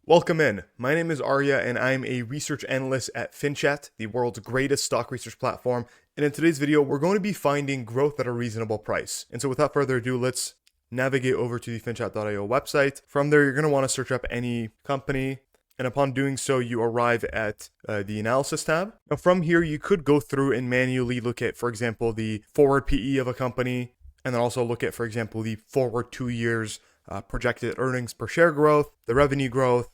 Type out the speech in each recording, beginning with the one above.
Welcome in. My name is Arya and I'm a research analyst at FinChat, the world's greatest stock research platform. And in today's video, we're going to be finding growth at a reasonable price. And so without further ado, let's navigate over to the FinChat.io website. From there, you're going to want to search up any company. And upon doing so, you arrive at the analysis tab. Now from here, you could go through and manually look at, for example, the forward PE of a company, and then also look at, for example, the forward 2 years projected earnings per share growth, the revenue growth,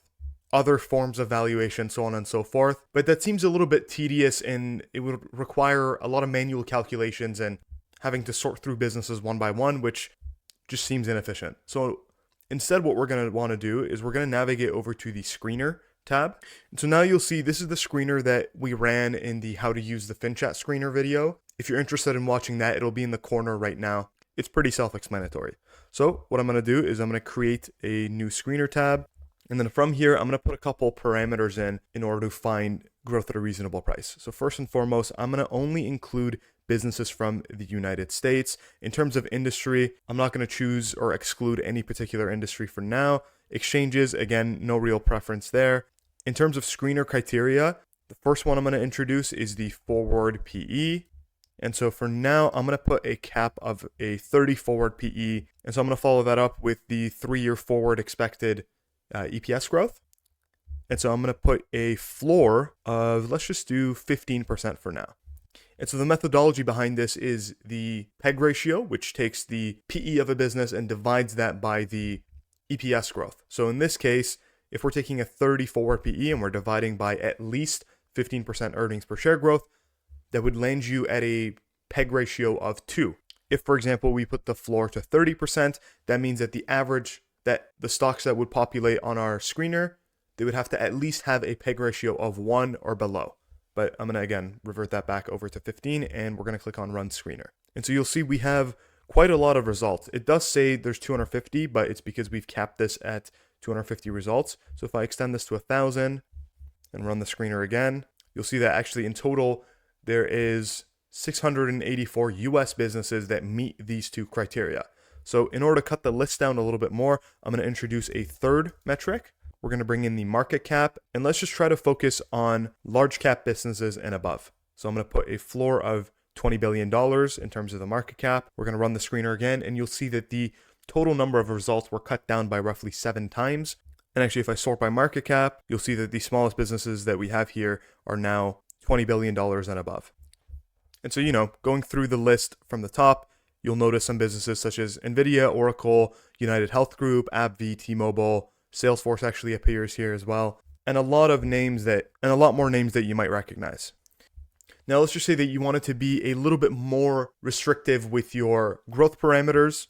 other forms of valuation, so on and so forth. But that seems a little bit tedious and it would require a lot of manual calculations and having to sort through businesses one by one, which just seems inefficient. So instead, what we're going to want to do is we're going to navigate over to the screener tab. And so now you'll see this is the screener that we ran in the how to use the FinChat screener video. If you're interested in watching that, it'll be in the corner right now. It's pretty self-explanatory. So what I'm going to do is I'm going to create a new screener tab. And then from here, I'm going to put a couple parameters in order to find growth at a reasonable price. So first and foremost, I'm going to only include businesses from the United States. In terms of industry, I'm not going to choose or exclude any particular industry for now. Exchanges, again, no real preference there. In terms of screener criteria, the first one I'm going to introduce is the forward PE. And so for now, I'm going to put a cap of a 30 forward PE. And so I'm going to follow that up with the 3-year forward expected EPS growth. And so I'm going to put a floor of, let's just do 15% for now. And so the methodology behind this is the PEG ratio, which takes the PE of a business and divides that by the EPS growth. So in this case, if we're taking a 30 forward PE and we're dividing by at least 15% earnings per share growth, that would land you at a PEG ratio of 2. If, for example, we put the floor to 30%, that means that the average that the stocks that would populate on our screener, they would have to at least have a PEG ratio of 1 or below. But I'm going to, again, revert that back over to 15, and we're going to click on Run Screener. And so you'll see we have quite a lot of results. It does say there's 250, but it's because we've capped this at 250 results. So if I extend this to 1,000 and run the screener again, you'll see that actually in total, there is 684 US businesses that meet these two criteria. So in order to cut the list down a little bit more, I'm going to introduce a third metric. We're going to bring in the market cap, and let's just try to focus on large cap businesses and above. So I'm going to put a floor of $20 billion in terms of the market cap. We're going to run the screener again, and you'll see that the total number of results were cut down by roughly 7 times. And actually, if I sort by market cap, you'll see that the smallest businesses that we have here are now $20 billion and above. And so, going through the list from the top, you'll notice some businesses such as NVIDIA, Oracle, United Health Group, AbbVie, T-Mobile, Salesforce actually appears here as well, and a lot more names that you might recognize. Now let's just say that you want it to be a little bit more restrictive with your growth parameters.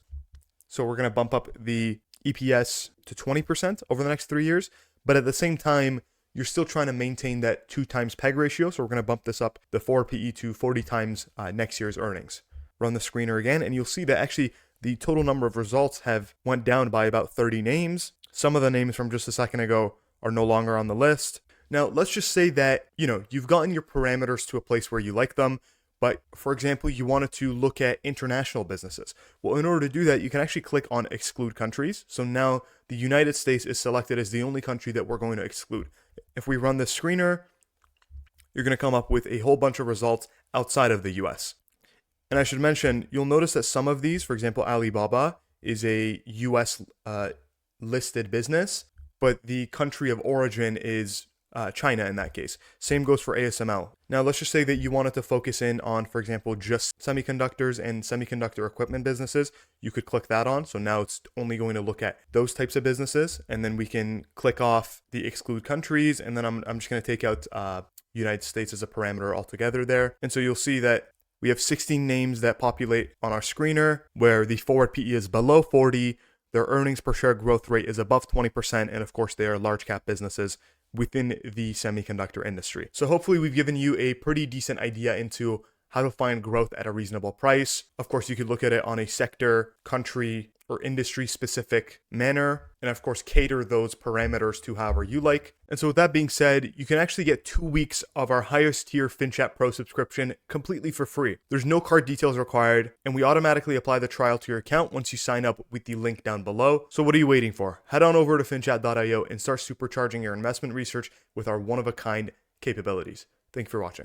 So we're going to bump up the EPS to 20% over the next 3 years, but at the same time, you're still trying to maintain that 2 times PEG ratio. So we're going to bump this up the forward PE to 40 times next year's earnings. Run the screener again, and you'll see that actually the total number of results have went down by about 30 names. Some of the names from just a second ago are no longer on the list. Now, let's just say that, you've gotten your parameters to a place where you like them, but for example, you wanted to look at international businesses. Well, in order to do that, you can actually click on exclude countries. So now the United States is selected as the only country that we're going to exclude. If we run this screener, you're going to come up with a whole bunch of results outside of the US. And I should mention, you'll notice that some of these, for example, Alibaba is a US listed business, but the country of origin is China in that case. Same goes for ASML. Now, let's just say that you wanted to focus in on, for example, just semiconductors and semiconductor equipment businesses. You could click that on. So now it's only going to look at those types of businesses. And then we can click off the exclude countries. And then I'm just going to take out United States as a parameter altogether there. And so you'll see that we have 16 names that populate on our screener where the forward PE is below 40, their earnings per share growth rate is above 20%, and of course they are large cap businesses within the semiconductor industry. So hopefully we've given you a pretty decent idea into how to find growth at a reasonable price. Of course, you could look at it on a sector, country, or industry specific manner, and of course cater those parameters to however you like. And so with that being said, you can actually get 2 weeks of our highest tier FinChat Pro subscription completely for free. There's no card details required, and we automatically apply the trial to your account once you sign up with the link down below. So what are you waiting for? Head on over to finchat.io and start supercharging your investment research with our one-of-a-kind capabilities. Thank you for watching.